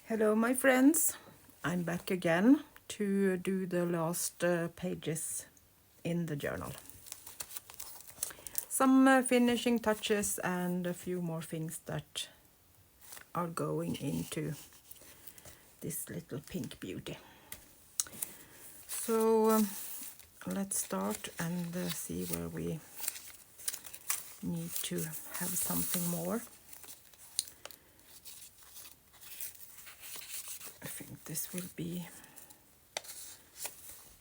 Hello my friends, I'm back again to do the last pages in the journal. Some finishing touches and a few more things that are going into this little pink beauty. So let's start and see where we need to have something more. I think this will be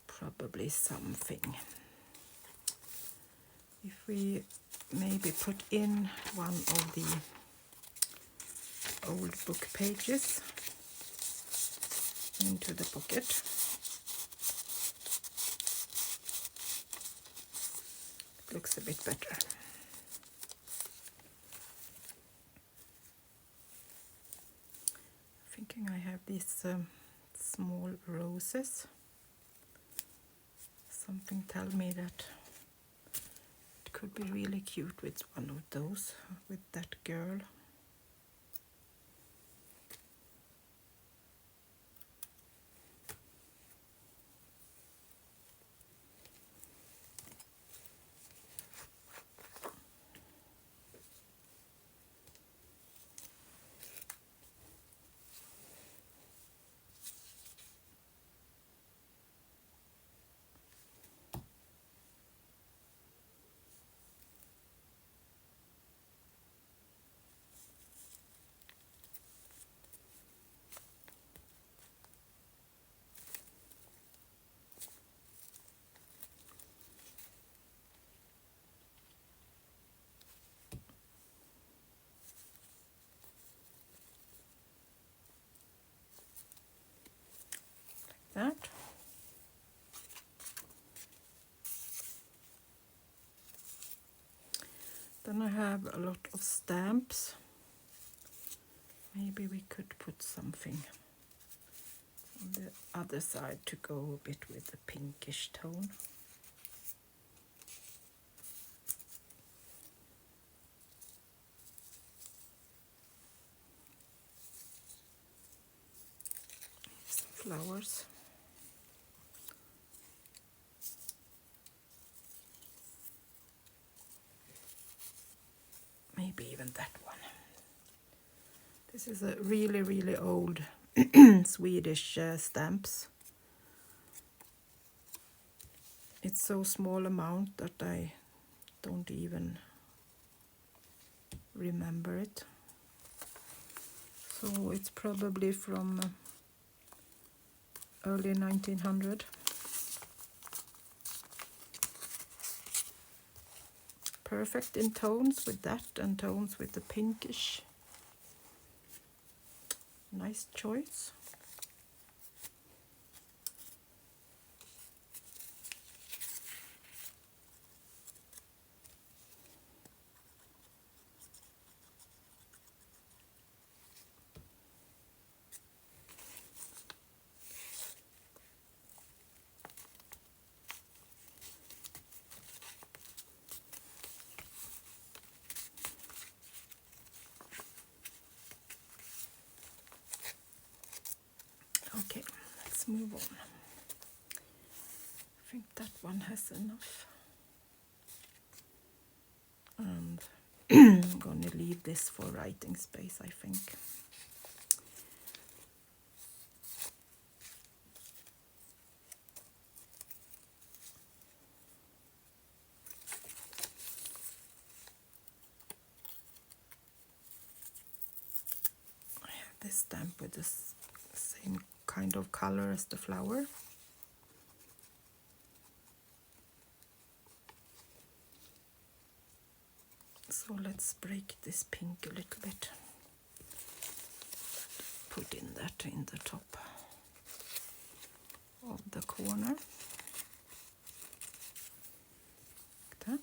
probably something. If we maybe put in one of the old book pages into the pocket. It looks a bit better. Thinking I have these small roses. Something tell me that it could be really cute with one of those, with that girl. That. Then I have a lot of stamps. Maybe we could put something on the other side to go a bit with the pinkish tone. Some flowers. Maybe even that one. This is a really old Swedish stamps. It's so small amount that I don't even remember it. So it's probably from early 1900. Perfect in tones with that and tones with the pinkish. Nice choice. Okay, let's move on. I think that one has enough. And I'm going to leave this for writing space, I think. I have this stamp with the same kind of color as the flower. So let's break this pink a little bit. Put in that in the top of the corner. Like that.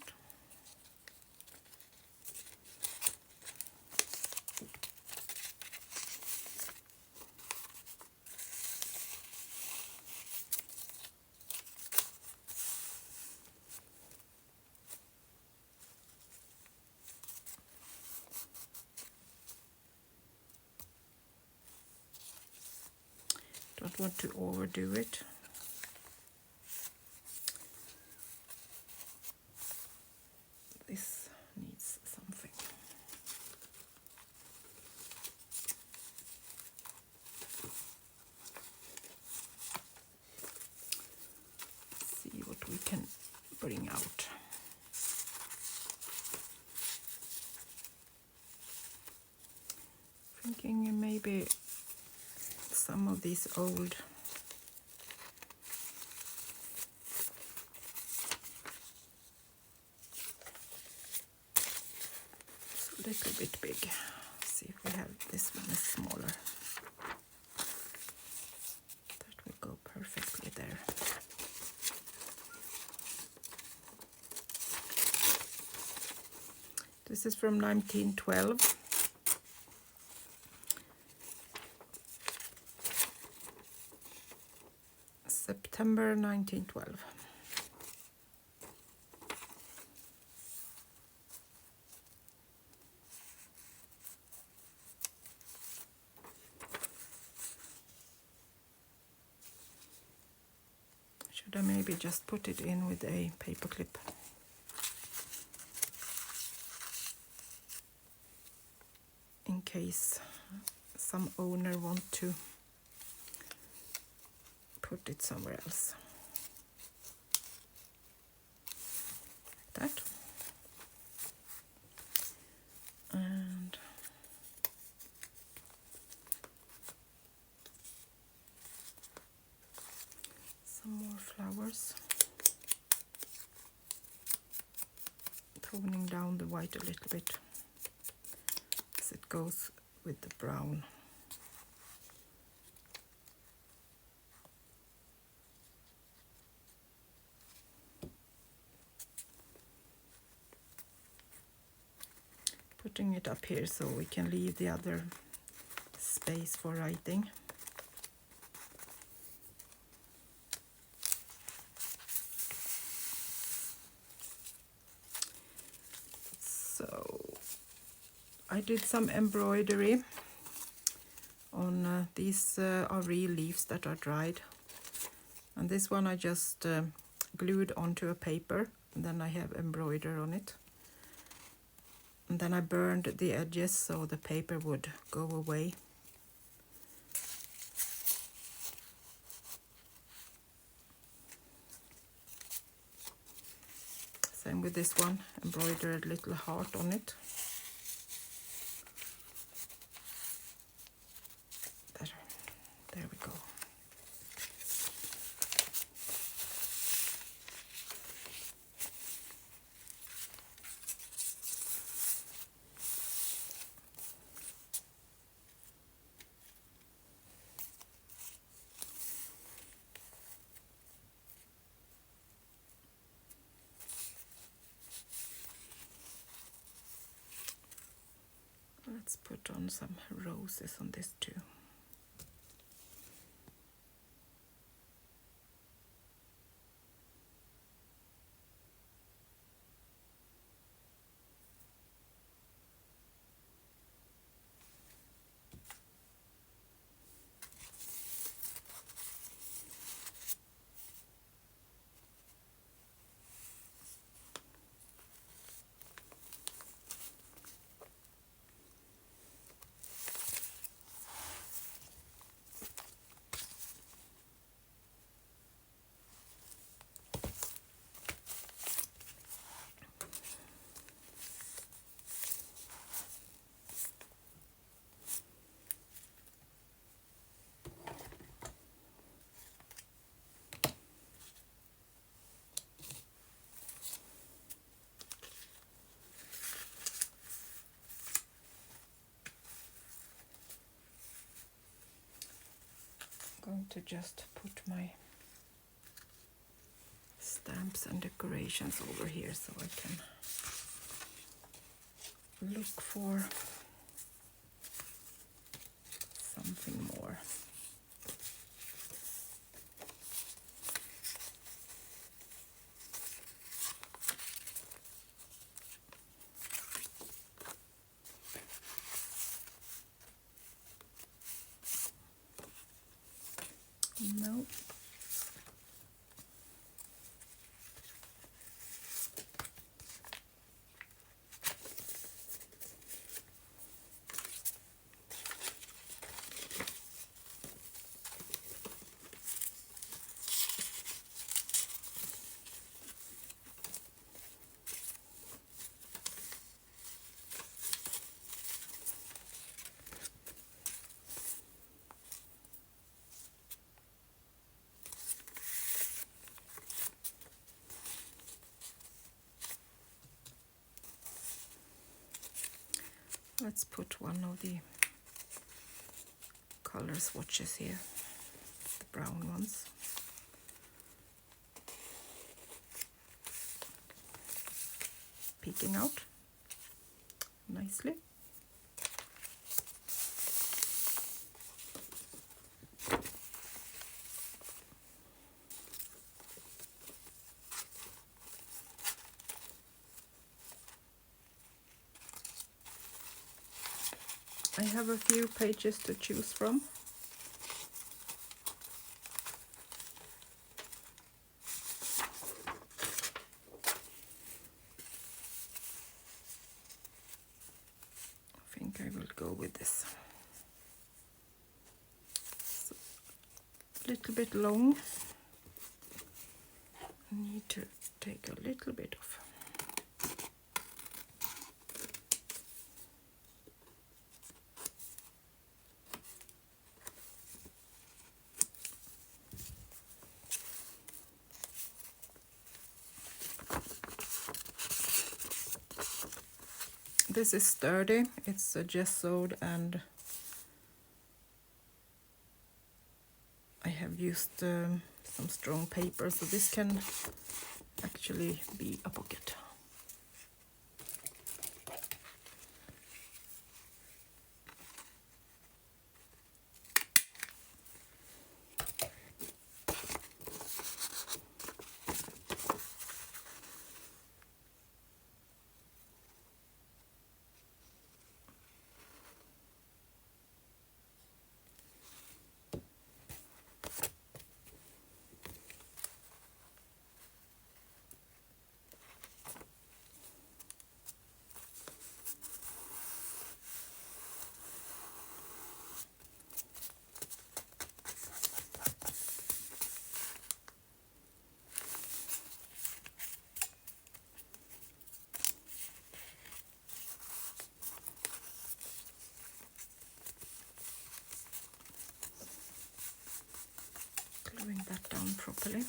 not want to overdo it. This needs something. See what we can bring out. Thinking maybe some of these old a little bit big. See if we have this one is smaller. That will go perfectly there. This is from 1912. September 1912. Should I maybe just put it in with a paper clip? In case some owner want to put it somewhere else. Like that. And some more flowers. Toning down the white a little bit as it goes with the brown. Putting it up here so we can leave the other space for writing. So I did some embroidery on these are real leaves that are dried, and this one I just glued onto a paper, and then I have embroidery on it. And then I burned the edges so the paper would go away. Same with this one, embroidered a little heart on it. There we go. Let's put on some roses on this too. Going to just put my stamps and decorations over here so I can look for something more. No. Let's put one of the color swatches here, the brown ones. Peeking out nicely. I have a few pages to choose from. I think I will go with this. It's a little bit long. I need to take a little bit off. This is sturdy, it's gessoed, and I have used some strong paper, so this can actually be a pocket. Gluing that down properly.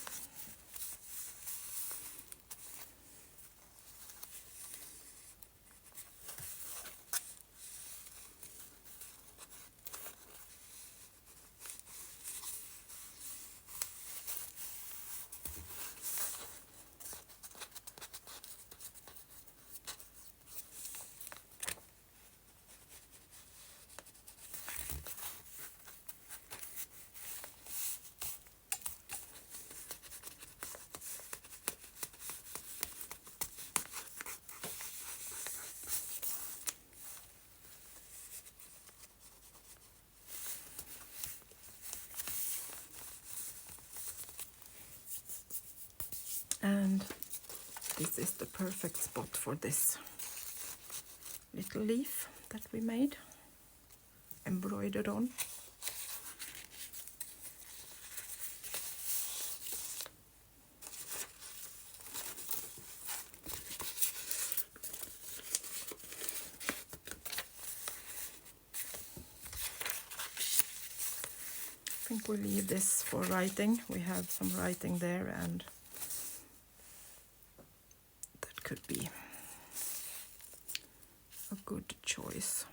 And this is the perfect spot for this little leaf that we made, embroidered on. I think we'll leave this for writing. We have some writing there, and that could be a good choice.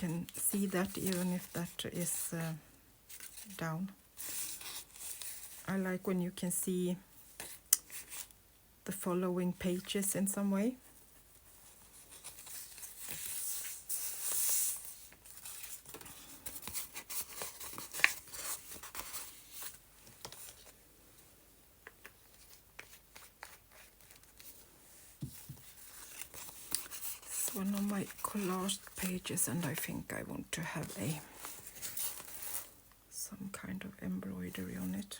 can see that even if that is down. I like when you can see the following pages in some way. It's one of my collaged pages, and I think I want to have some kind of embroidery on it.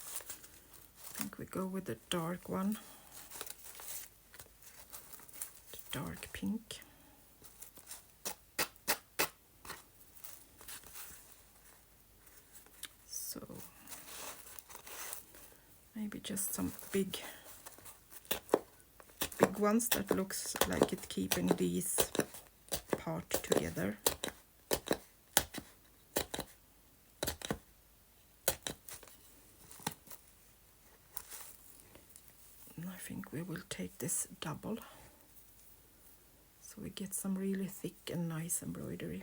I think we go with the dark one, the dark pink. So maybe just some big ones that looks like it keeping these part together. And I think we will take this double, so we get some really thick and nice embroidery.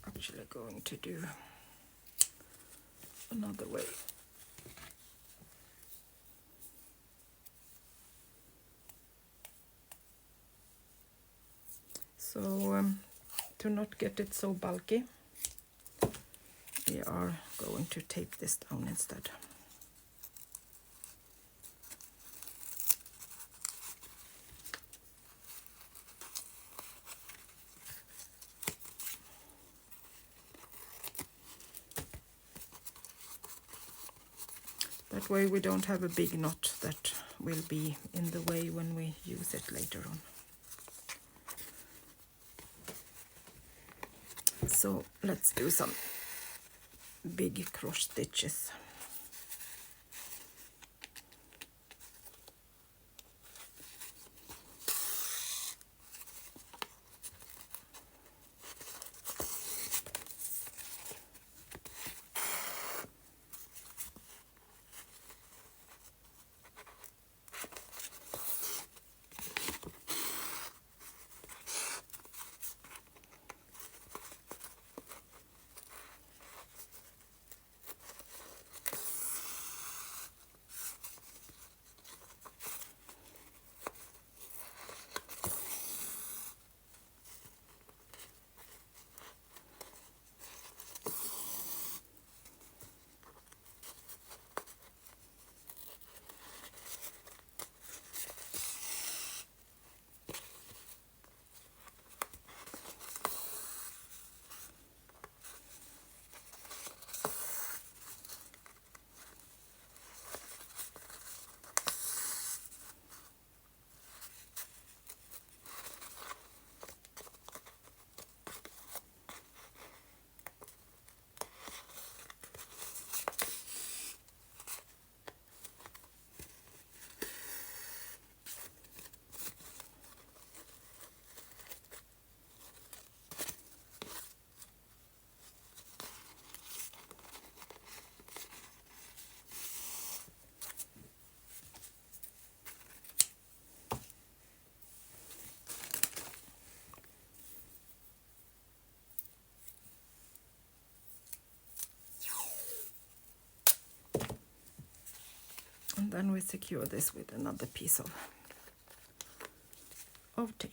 Actually going to do another way. So to not get it so bulky, we are going to tape this down instead. That way we don't have a big knot that will be in the way when we use it later on. So let's do some big cross stitches. And then we secure this with another piece of tape.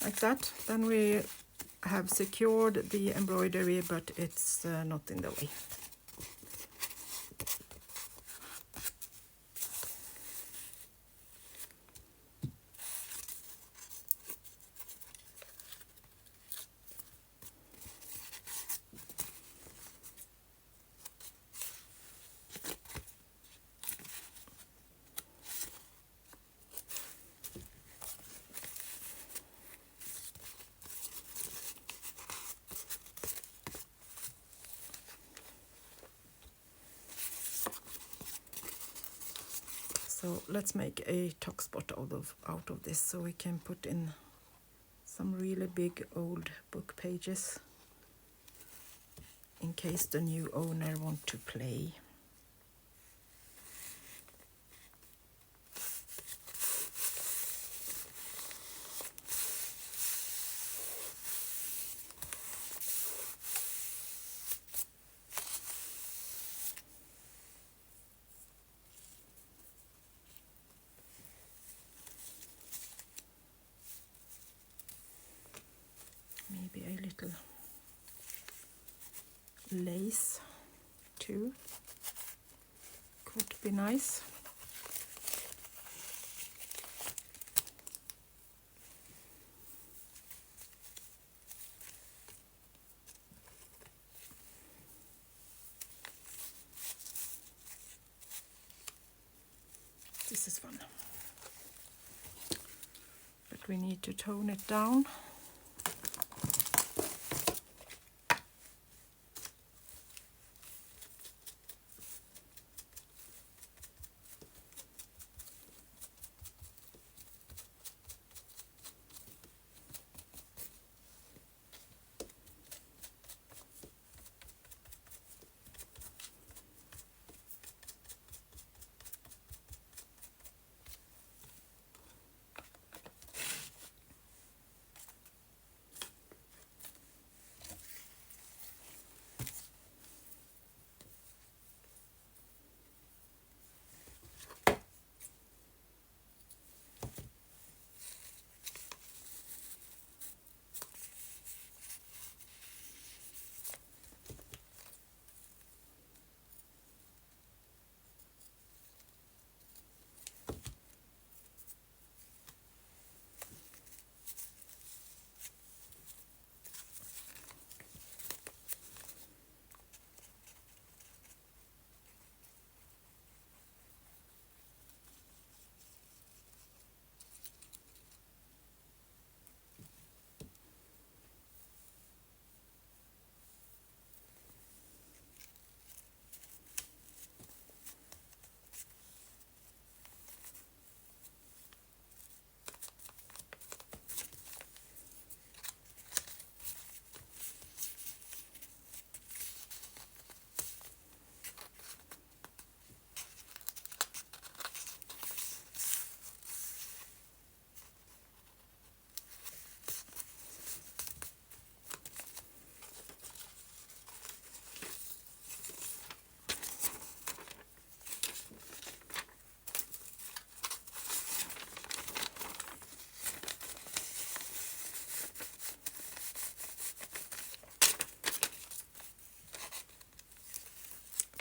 Like that. Then we have secured the embroidery, but it's not in the way. So let's make a tuck spot out of this, so we can put in some really big old book pages in case the new owner want to play. Maybe a little lace too could be nice. This is fun, but we need to tone it down.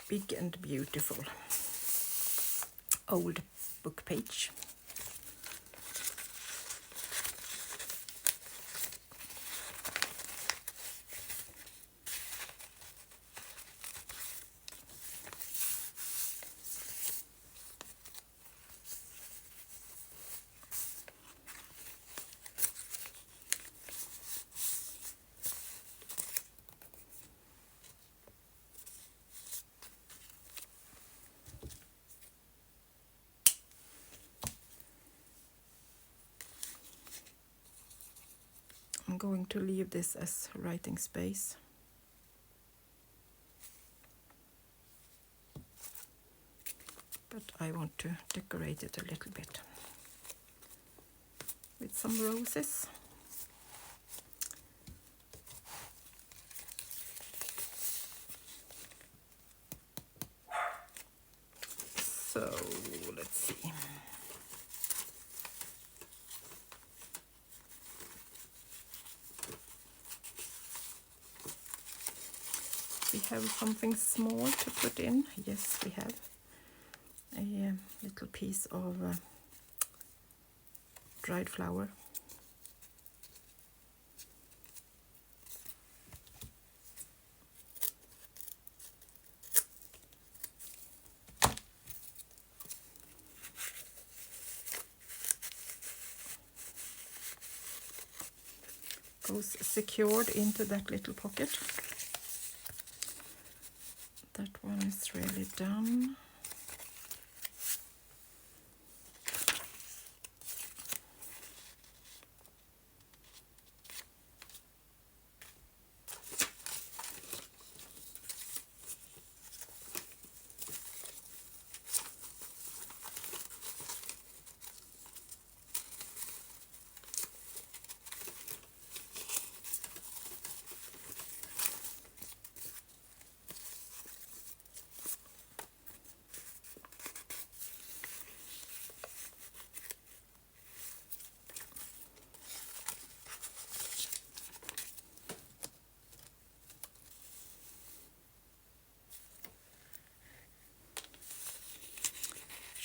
Big and beautiful old book page. I'm going to leave this as writing space. But I want to decorate it a little bit with some roses. So let's see. We have something small to put in. Yes, we have a little piece of dried flower. Goes secured into that little pocket. That one is really done.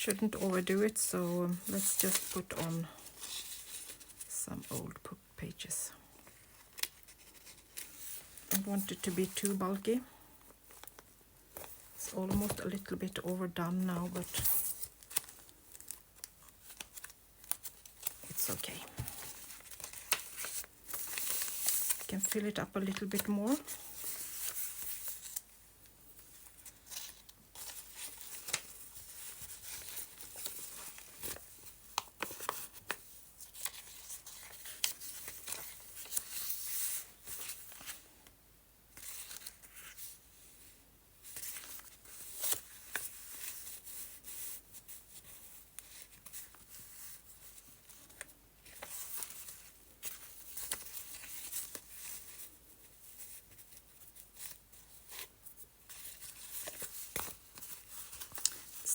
Shouldn't overdo it, so let's just put on some old book pages. I don't want it to be too bulky. It's almost a little bit overdone now, but it's okay. You can fill it up a little bit more.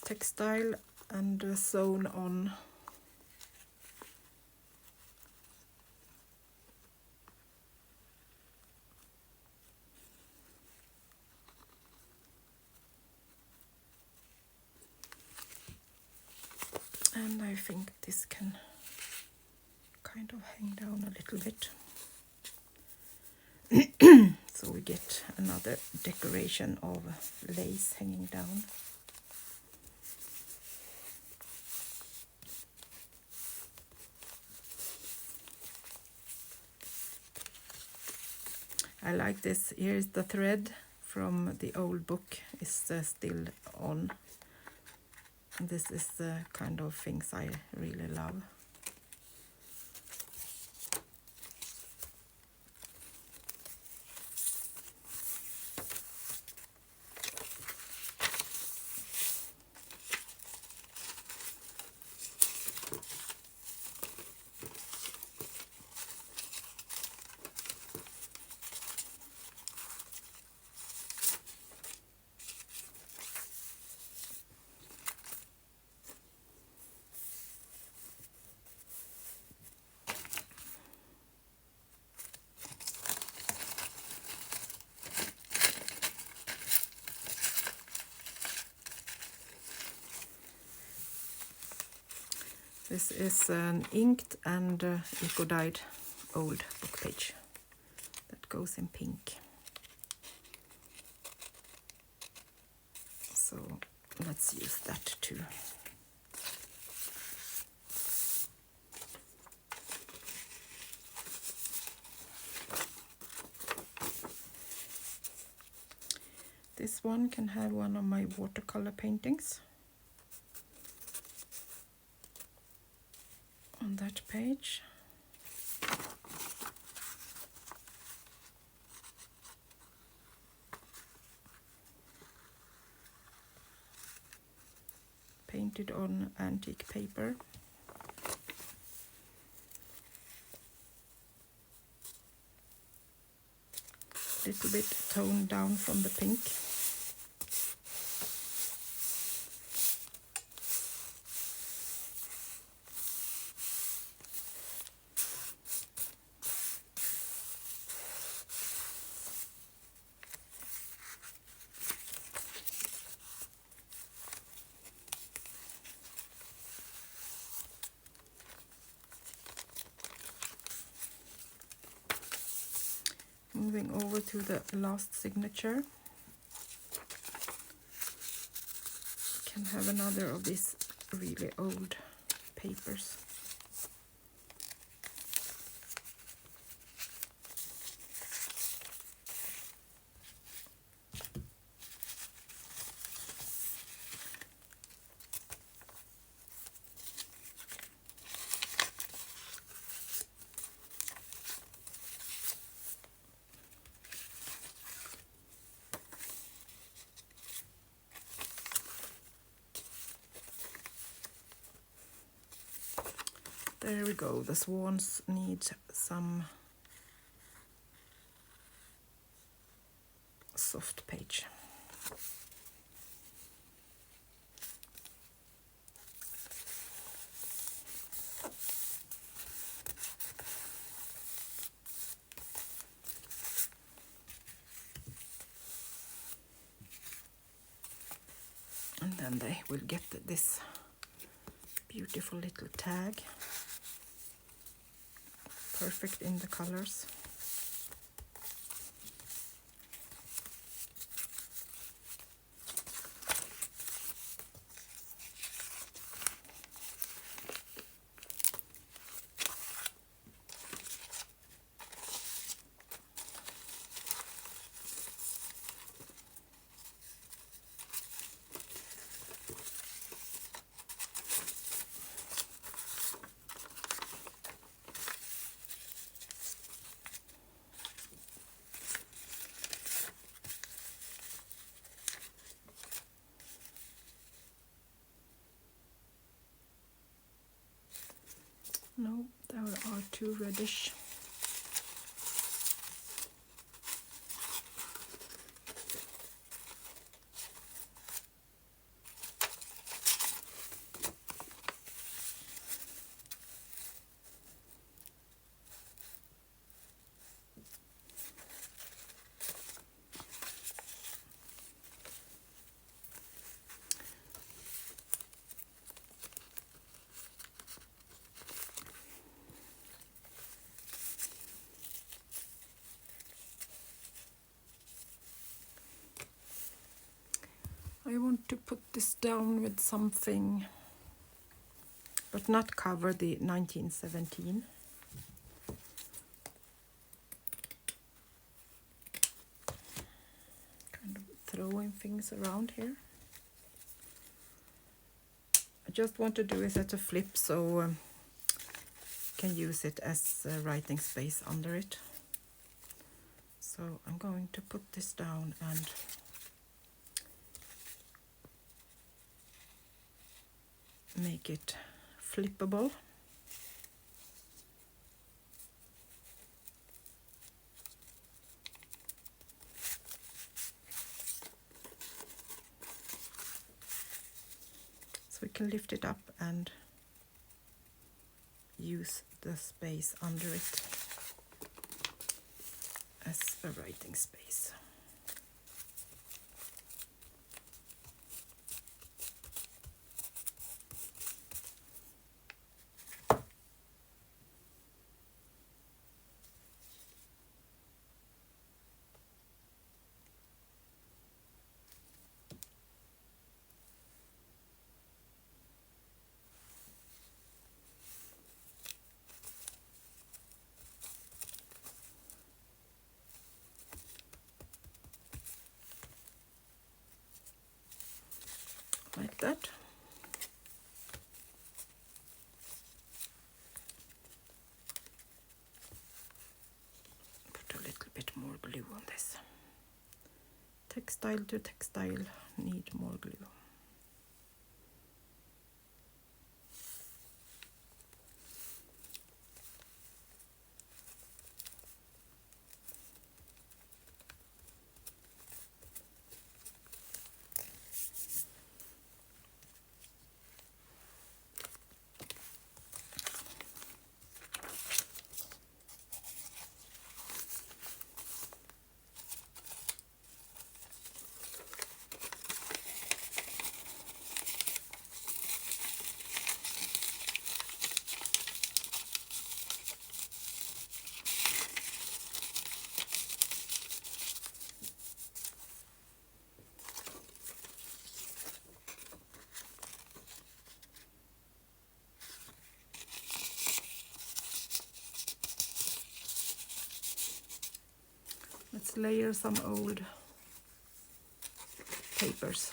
Textile and sewn on. And I think this can kind of hang down a little bit. So we get another decoration of lace hanging down. I like this. Here's the thread from the old book is still on. And this is the kind of things I really love. This is an inked and eco-dyed old book page that goes in pink. So let's use that too. This one can have one of my watercolor paintings on that page. Painted on antique paper. Little bit toned down from the pink. Moving over to the last signature. Can have another of these really old papers. There we go, the swans need some soft page. And then they will get this Beautiful little tag. Perfect in the colors. No, there are too reddish. I want to put this down with something, but not cover the 1917. Kind of throwing things around here. I just want to do it as a flip, so can use it as writing space under it. So I'm going to put this down and make it flippable. So we can lift it up and use the space under it as a writing space. Like that. Put a little bit more glue on this. Textile to textile, need more glue. Let's layer some old papers.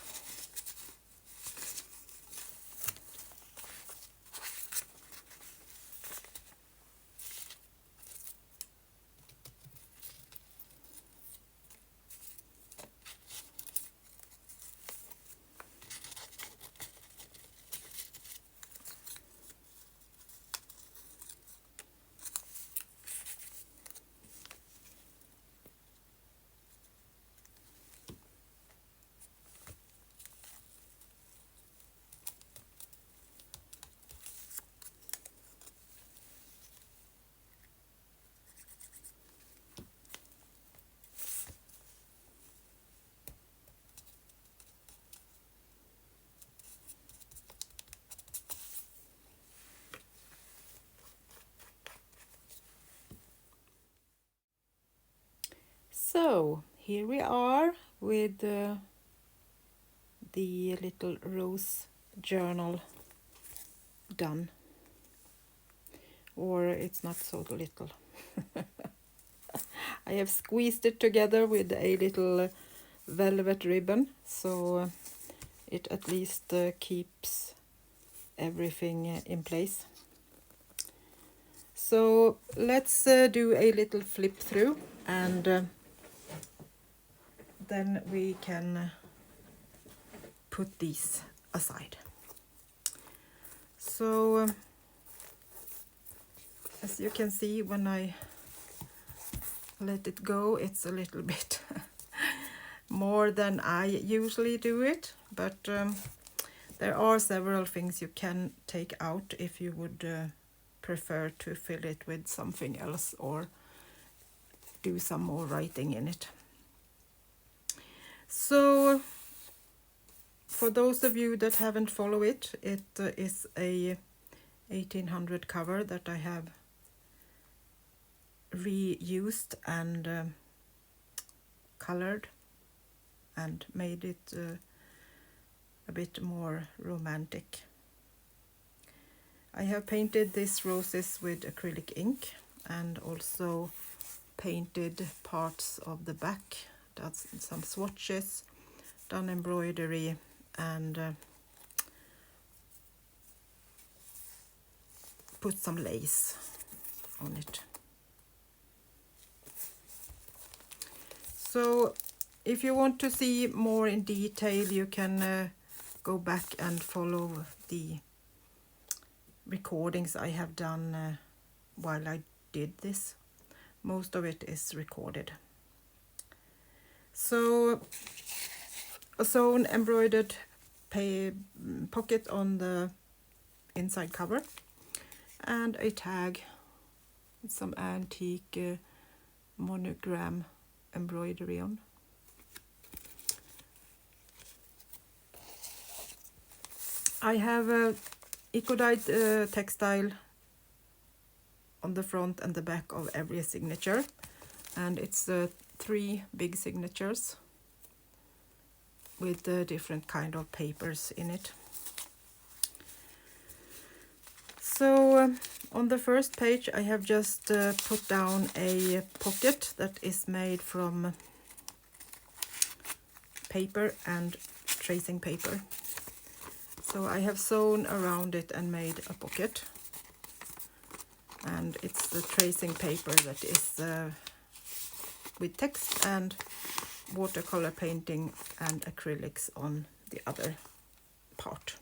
So here we are with the little rose journal done, or it's not so little. I have squeezed it together with a little velvet ribbon, so it at least keeps everything in place. So let's do a little flip through, and then we can put these aside. So as you can see, when I let it go, it's a little bit more than I usually do it, but there are several things you can take out if you would prefer to fill it with something else or do some more writing in it. So for those of you that haven't followed it, it is a 1800 cover that I have reused and colored and made it a bit more romantic. I have painted these roses with acrylic ink and also painted parts of the back, done some swatches, done embroidery, and put some lace on it. So if you want to see more in detail, you can go back and follow the recordings I have done while I did this. Most of it is recorded. So a sewn embroidered pocket on the inside cover, and a tag with some antique monogram embroidery on. I have a eco-dyed textile on the front and the back of every signature, and it's 3 big signatures with different kind of papers in it. So on the first page I have just put down a pocket that is made from paper and tracing paper. So I have sewn around it and made a pocket, and it's the tracing paper that is with text and watercolor painting and acrylics on the other part.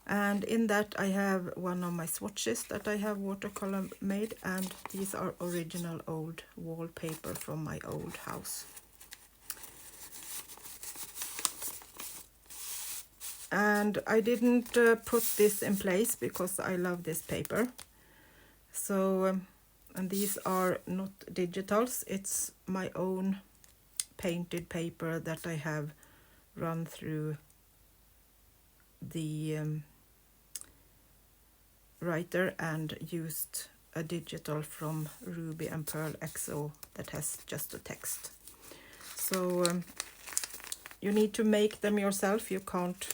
And in that I have one of my swatches that I have watercolor made, and these are original old wallpaper from my old house. And I didn't put this in place because I love this paper. So and these are not digitals, it's my own painted paper that I have run through the writer and used a digital from Ruby and Pearl XO that has just a text. So you need to make them yourself, you can't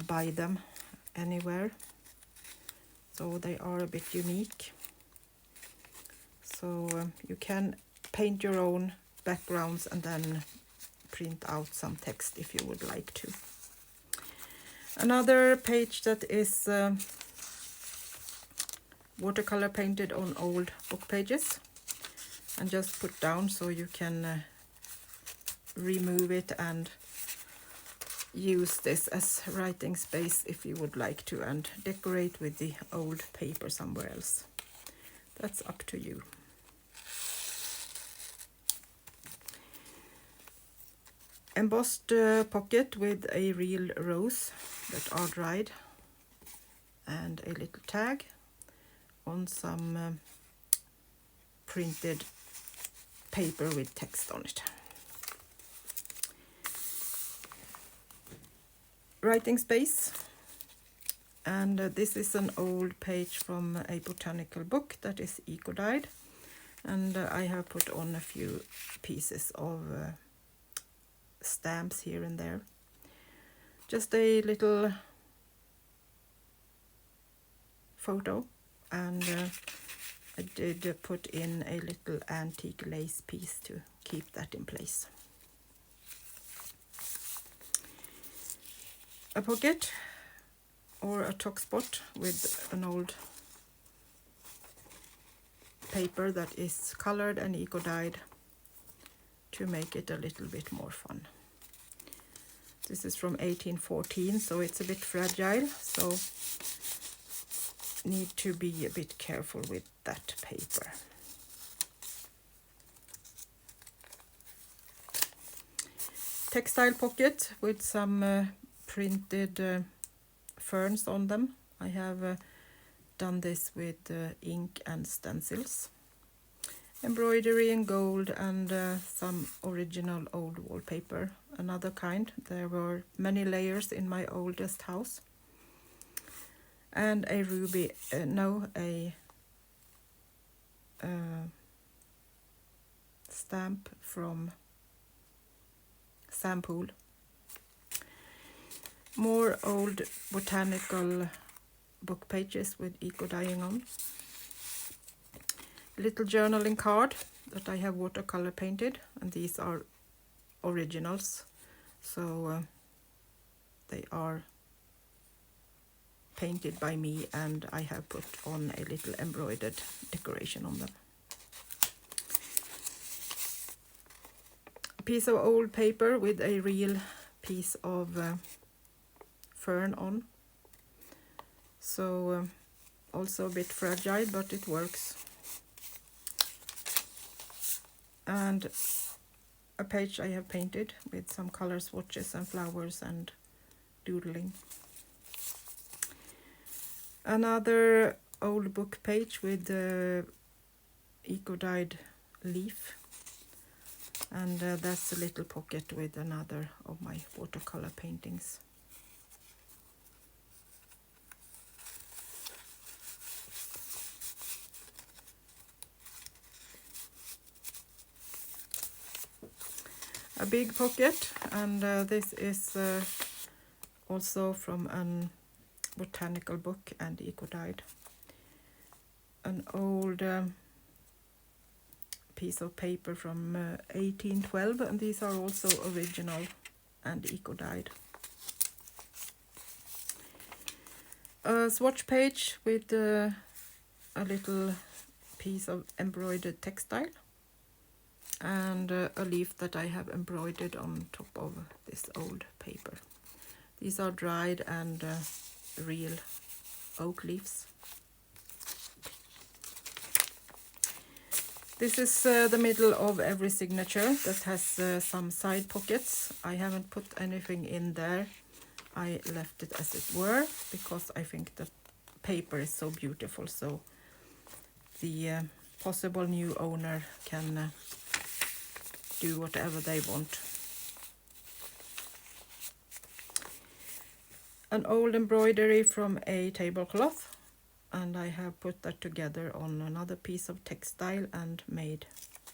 buy them anywhere, so they are a bit unique. So you can paint your own backgrounds and then print out some text if you would like to. Another page that is watercolor painted on old book pages and just put down so you can remove it and use this as writing space if you would like to, and decorate with the old paper somewhere else. That's up to you. Embossed pocket with a real rose that are dried, and a little tag on some printed paper with text on it. Writing space, and this is an old page from a botanical book that is eco-dyed, And I have put on a few pieces of stamps here and there. Just a little photo, and I did put in a little antique lace piece to keep that in place. A pocket or a tuck spot with an old paper that is colored and eco-dyed to make it a little bit more fun. This is from 1814, so it's a bit fragile, so need to be a bit careful with that paper. Textile pocket with some printed ferns on them. I have done this with ink and stencils. Embroidery in gold and some original old wallpaper, another kind. There were many layers in my oldest house. And a ruby, a stamp from Sampool. More old botanical book pages with eco-dyeing on. Little journaling card that I have watercolor painted, and these are originals, so they are painted by me, and I have put on a little embroidered decoration on them. A piece of old paper with a real piece of fern on, so also a bit fragile, but it works. And a page I have painted with some color swatches and flowers and doodling. Another old book page with the eco-dyed leaf, and that's a little pocket with another of my watercolor paintings. A big pocket, and this is also from a botanical book and eco-dyed. An old piece of paper from 1812, and these are also original and eco-dyed. A swatch page with a little piece of embroidered textile, and a leaf that I have embroidered on top of this old paper. These are dried and real oak leaves. This is the middle of every signature that has some side pockets. I haven't put anything in there. I left it as it were because I think the paper is so beautiful, so the possible new owner can do whatever they want. An old embroidery from a tablecloth, and I have put that together on another piece of textile and made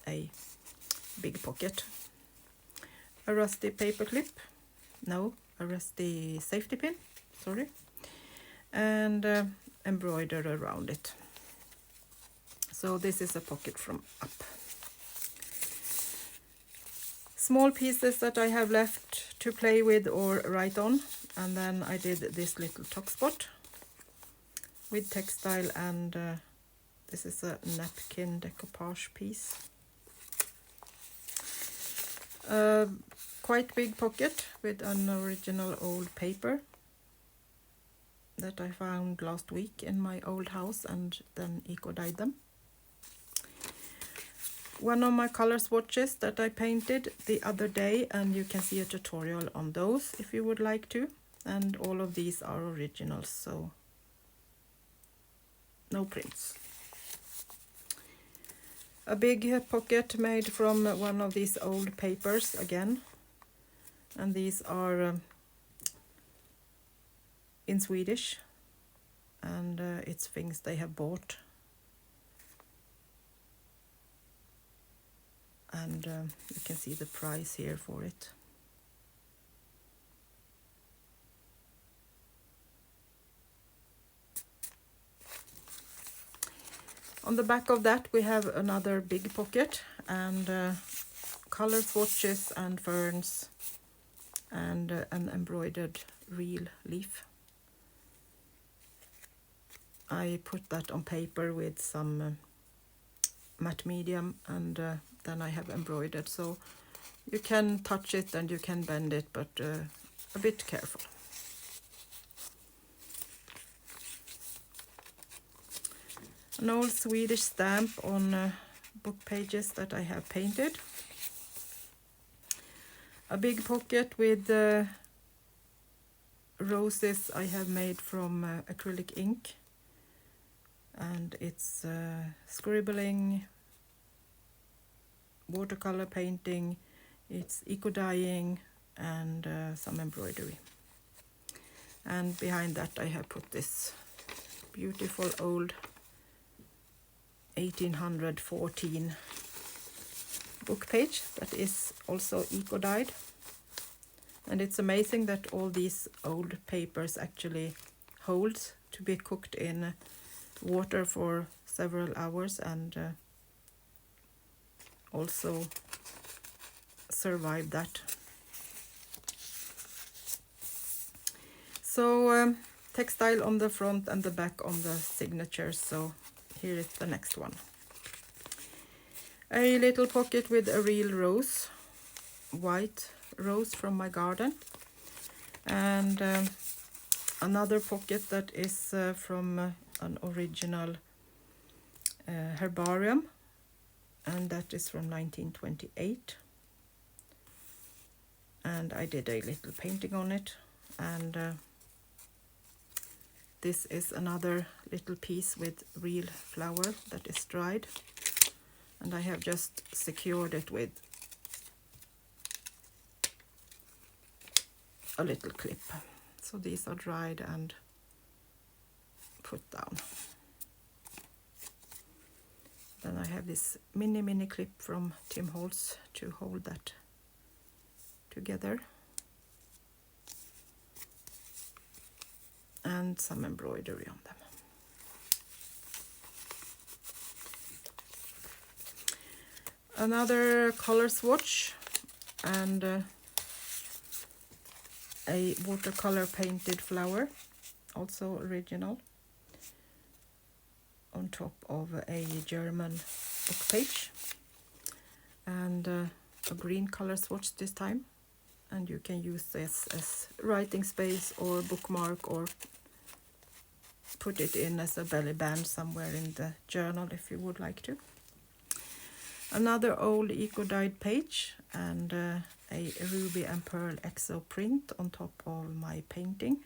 a big pocket. A rusty paper clip, no, a rusty safety pin, sorry, and embroidered around it. So this is a pocket from up. Small pieces that I have left to play with or write on, and then I did this little tuck spot with textile, and this is a napkin decoupage piece. Quite big pocket with an original old paper that I found last week in my old house and then eco-dyed them. One of my color swatches that I painted the other day, and you can see a tutorial on those if you would like to. And all of these are originals, so no prints. A big pocket made from one of these old papers again. And these are in Swedish, and it's things they have bought. and you can see the price here for it. On the back of that we have another big pocket and color swatches and ferns and an embroidered real leaf. I put that on paper with some matte medium, and then I have embroidered, so you can touch it and you can bend it, but a bit careful. An old Swedish stamp on book pages that I have painted. A big pocket with roses I have made from acrylic ink, and it's scribbling, watercolor painting, it's eco dyeing, and some embroidery. And behind that I have put this beautiful old 1814 book page that is also eco dyed. And it's amazing that all these old papers actually hold to be cooked in water for several hours and also survive that. So textile on the front and the back on the signatures. So here is the next one. A little pocket with a real rose, white rose from my garden, and another pocket that is from an original herbarium, and that is from 1928, and I did a little painting on it. And this is another little piece with real flower that is dried, and I have just secured it with a little clip. So these are dried and put down. Then I have this mini clip from Tim Holtz to hold that together, and some embroidery on them. Another color swatch and a watercolor painted flower, also original, on top of a German book page, and a green color swatch this time, and you can use this as writing space or bookmark, or put it in as a belly band somewhere in the journal if you would like to. Another old eco dyed page and a ruby and pearl exo print on top of my painting.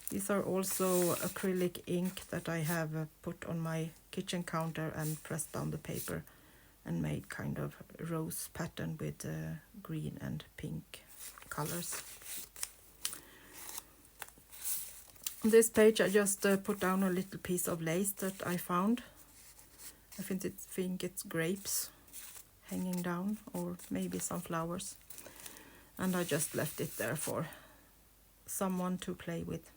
These are also acrylic ink that I have put on my kitchen counter and pressed down the paper and made kind of rose pattern with green and pink colors. On this page I just put down a little piece of lace that I found. I think it's grapes hanging down, or maybe some flowers, and I just left it there for someone to play with.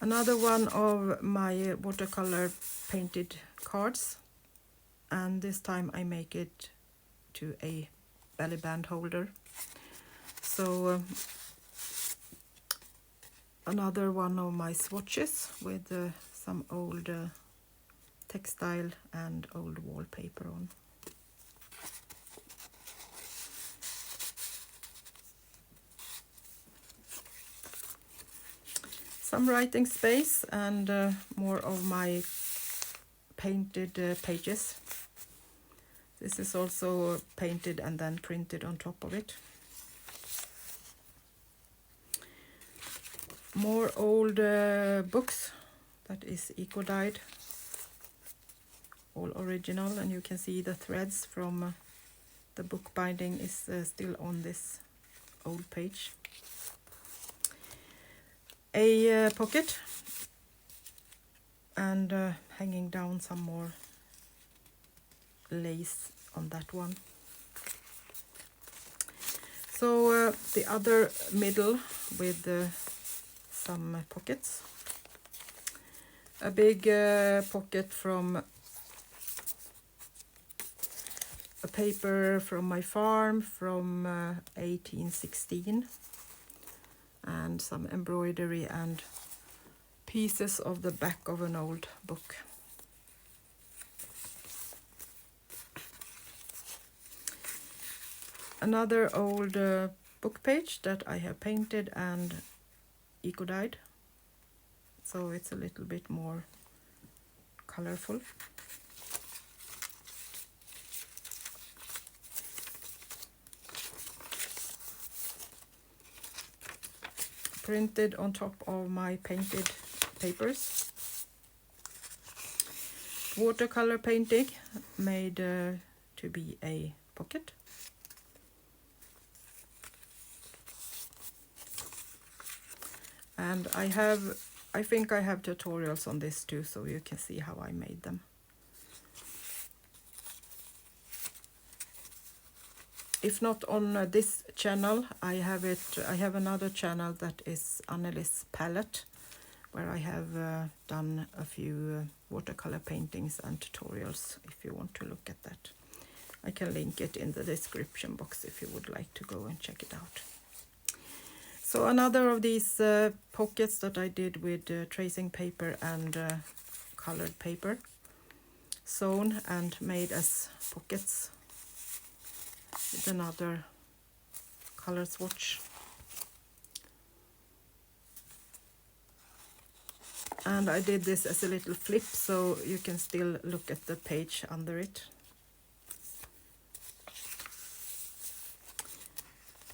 Another one of my watercolor painted cards, and this time I make it to a belly band holder. So another one of my swatches with some old textile and old wallpaper on. Some writing space and more of my painted pages. This is also painted and then printed on top of it. More old books that is eco dyed, all original, and you can see the threads from the book binding is still on this old page. A pocket and hanging down some more lace on that one. So the other middle with some pockets. A big pocket from a paper from my farm from 1816, and some embroidery and pieces of the back of an old book. Another old book page that I have painted and eco-dyed, so it's a little bit more colorful. Printed on top of my painted papers. Watercolor painting made to be a pocket. And I think I have tutorials on this too, so you can see how I made them. If not on this channel, I have another channel that is Annelis Palette, where I have done a few watercolor paintings and tutorials if you want to look at that. I can link it in the description box if you would like to go and check it out. So another of these pockets that I did with tracing paper and colored paper, sewn and made as pockets with another color swatch. And I did this as a little flip, so you can still look at the page under it.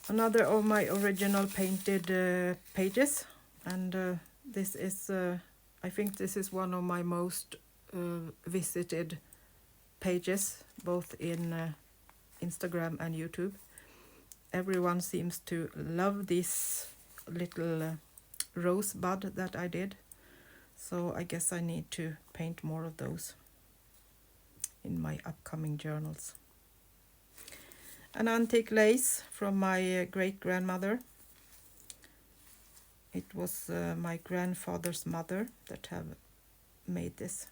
Another of my original painted pages, and this is, I think this is one of my most visited pages, both in Instagram and YouTube. Everyone seems to love this little rosebud that I did, so I guess I need to paint more of those in my upcoming journals. An antique lace from my great-grandmother. It was my grandfather's mother that have made this.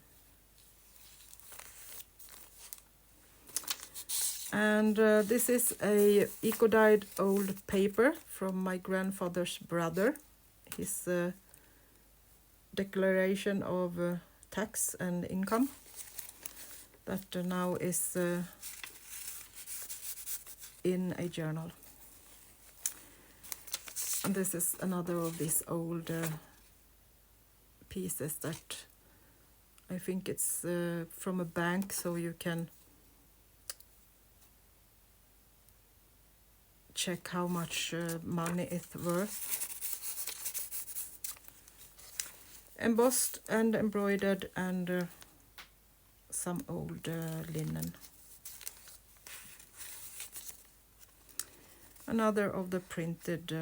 And this is a eco-dyed old paper from my grandfather's brother. His declaration of tax and income that now is in a journal. And this is another of these old pieces that I think it's from a bank, so you can check how much money it's worth. Embossed and embroidered, and some old linen. Another of the printed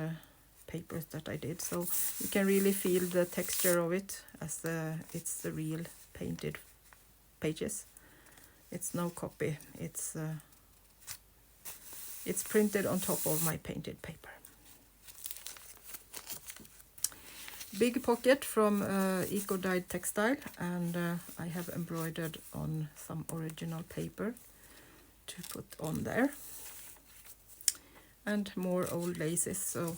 papers that I did, so you can really feel the texture of it, as it's the real painted pages. It's no copy, it's printed on top of my painted paper. Big pocket from eco-dyed textile, and I have embroidered on some original paper to put on there. And more old laces, so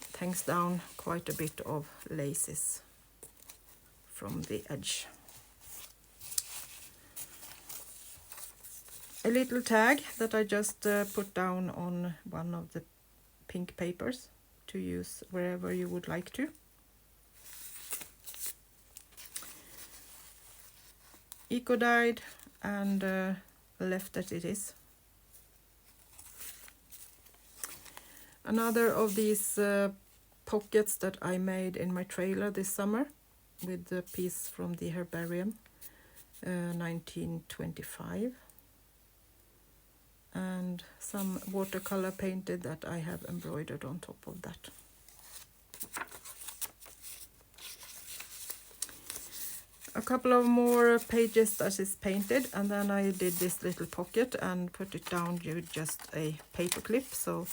it hangs down quite a bit of laces from the edge. A little tag that I just put down on one of the pink papers to use wherever you would like to. Eco-dyed and left as it is. Another of these pockets that I made in my trailer this summer with the piece from the herbarium, 1925. And some watercolor painted that I have embroidered on top of that. a couple of more pages that is painted, and then I did this little pocket and put it down with just a paper clip, so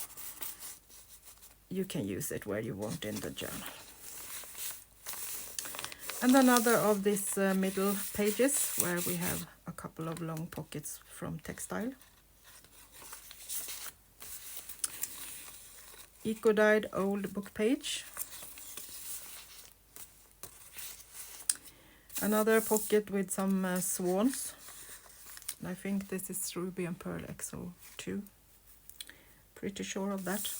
you can use it where you want in the journal. And another of these middle pages where we have a couple of long pockets from textile. Eco-dyed old book page. Another pocket with some swans. And I think this is Ruby and Pearl XO2. Pretty sure of that.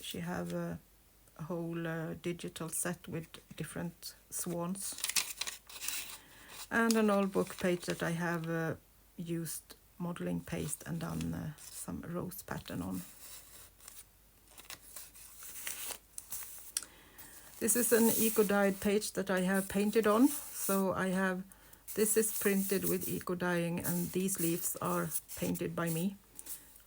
She have a whole digital set with different swans. And an old book page that I have used modeling paste and done some rose pattern on. This is an eco-dyed page that I have painted on. So I have, this is printed with eco-dyeing, and these leaves are painted by me.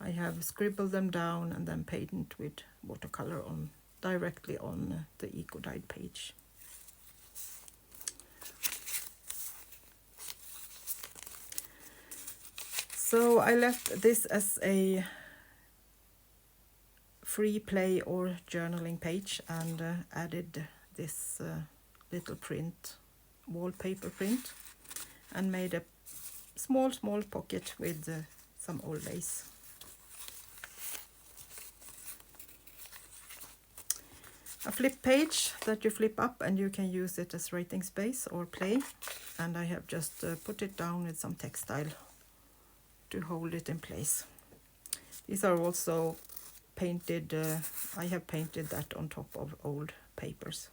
I have scribbled them down and then painted with watercolor on directly on the eco-dyed page. So I left this as a free play or journaling page and added this little print, wallpaper print, and made a small pocket with some old lace. A flip page that you flip up and you can use it as writing space or play, and I have just put it down with some textile to hold it in place. These are also painted, I have painted that on top of old papers.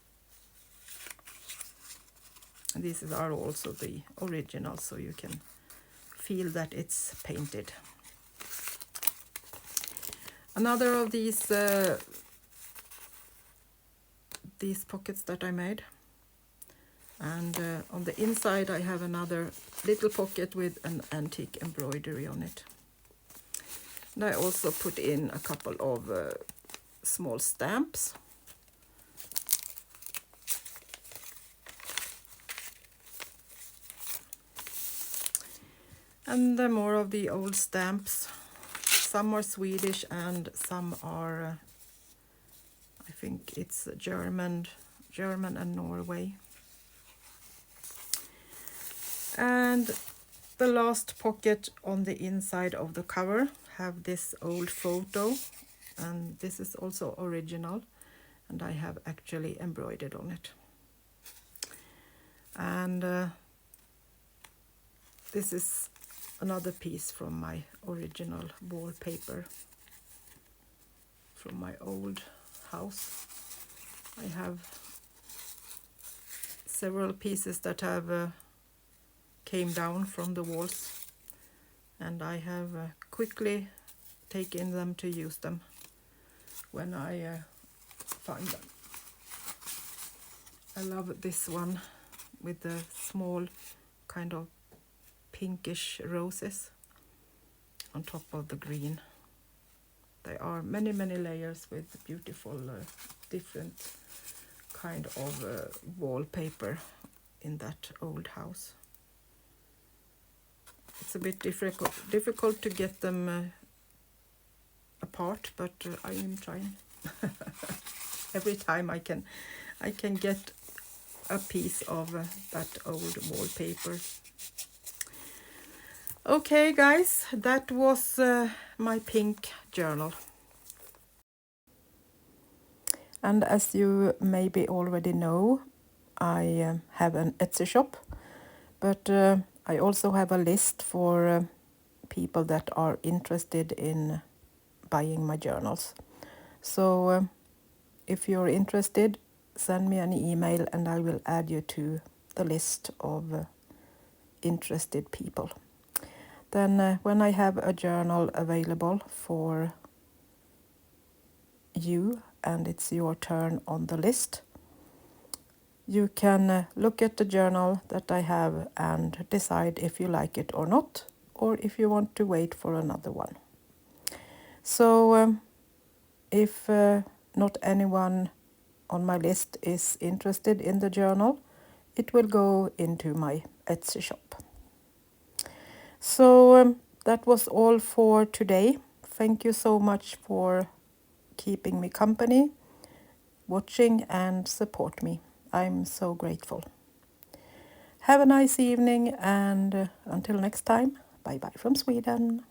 And these are also the original, so you can feel that it's painted. Another of these pockets that I made, and on the inside I have another little pocket with an antique embroidery on it. And I also put in a couple of small stamps. And more of the old stamps. Some are Swedish and some are, I think it's German and Norway. And the last pocket on the inside of the cover have this old photo, and this is also original, and I have actually embroidered on it. And this is another piece from my original wallpaper from my old house. I have several pieces that have came down from the walls, and I have quickly taken them to use them when I find them. I love this one with the small kind of pinkish roses on top of the green. There are many layers with beautiful different kind of wallpaper in that old house. It's a bit difficult to get them apart, but I am trying. Every time I can get a piece of that old wallpaper. Okay guys, that was my pink journal. And as you maybe already know, I have an Etsy shop, but I also have a list for people that are interested in buying my journals. So if you're interested, send me an email and I will add you to the list of interested people. Then when I have a journal available for you and it's your turn on the list, you can look at the journal that I have and decide if you like it or not, or if you want to wait for another one. So if not anyone on my list is interested in the journal, it will go into my Etsyshop. So that was all for today. Thank you so much for keeping me company, watching and support me. I'm so grateful. Have a nice evening, and until next time, bye bye from Sweden.